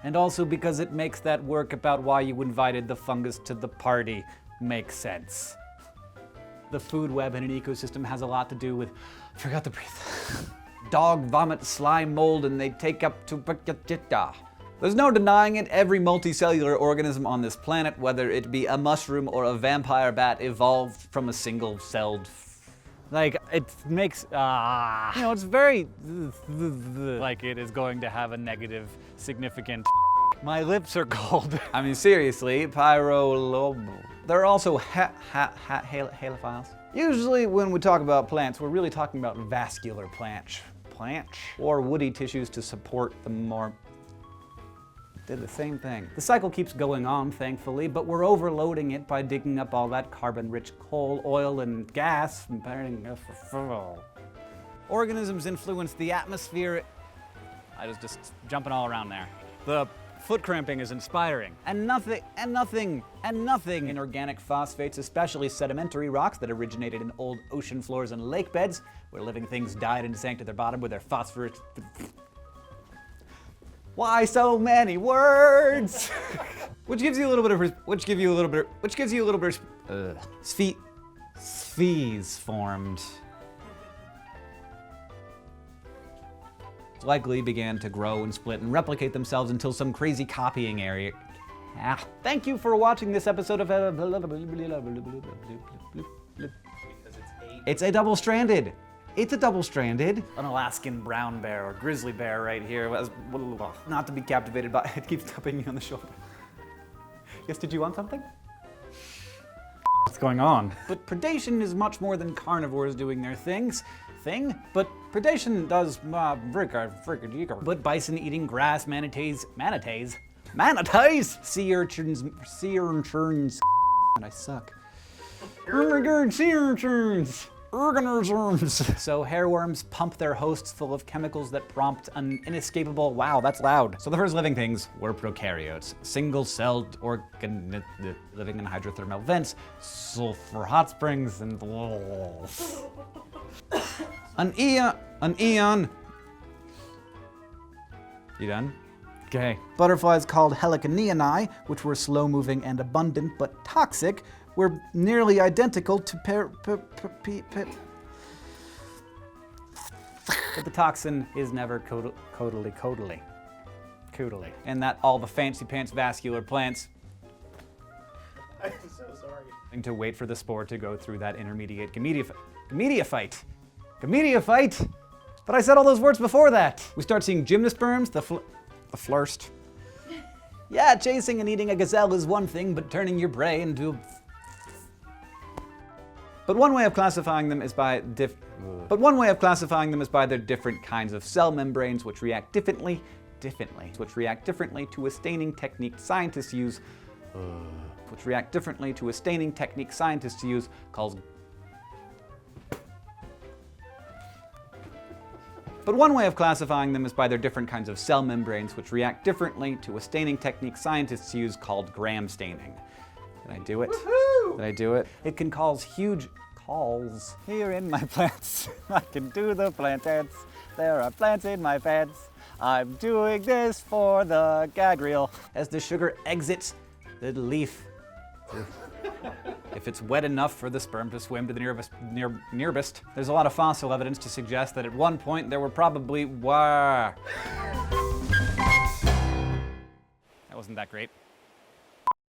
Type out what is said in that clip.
And also because it makes that work about why you invited the fungus to the party make sense. The food web in an ecosystem has a lot to do with, I forgot to breathe. Dog vomit, slime, mold, and they take up to There's no denying it, every multicellular organism on this planet, whether it be a mushroom or a vampire bat, evolved from a single-celled like, it makes, it's very, like it is going to have a negative, significant. My lips are cold. I mean, seriously, There are also halophiles. Usually when we talk about plants, we're really talking about vascular plants. Or woody tissues to support the more. Did the same thing. The cycle keeps going on, thankfully, but we're overloading it by digging up all that carbon-rich coal, oil, and gas and burning. Organisms influence the atmosphere. I was just jumping all around there. The foot cramping is inspiring. And nothing in organic phosphates, especially sedimentary rocks that originated in old ocean floors and lake beds, where living things died and sank to their bottom with their phosphorus. Why so many words? Which gives you a little bit of, sphees formed. Likely began to grow and split and replicate themselves until some crazy copying area. Thank you for watching this episode of It's a double-stranded. It's a double-stranded. An Alaskan brown bear or grizzly bear right here. Not to be captivated by, it keeps tapping me on the shoulder. Yes, did you want something? What's going on? But predation is much more than carnivores doing their but predation does but bison eating grass, manatees, sea urchins, and I suck. Oh my god, sea urchins! Organisms. So hairworms pump their hosts full of chemicals that prompt an inescapable, wow, that's loud. So the first living things were prokaryotes, single-celled living in hydrothermal vents, sulfur hot springs, and an eon. You done? Okay. Butterflies called heliconeae, which were slow-moving and abundant but toxic, were nearly identical to but the toxin is never coodly. And that all the fancy pants vascular plants I'm so sorry. To wait for the spore to go through that intermediate gamedia fight. But I said all those words before that. We start seeing gymnosperms, the flurst. Yeah, chasing and eating a gazelle is one thing, but turning your prey into But one way of classifying them is by their different kinds of cell membranes which react differently to a staining technique scientists use called But one way of classifying them is by their different kinds of cell membranes which react differently to a staining technique scientists use called gram staining. Did I do it? Woohoo! Did I do it? It can cause huge calls here in my plants. I can do the plant dance. There are plants in my plants. I'm doing this for the gag reel. As the sugar exits the leaf. If it's wet enough for the sperm to swim to the nearest, there's a lot of fossil evidence to suggest that at one point there were probably That wasn't that great.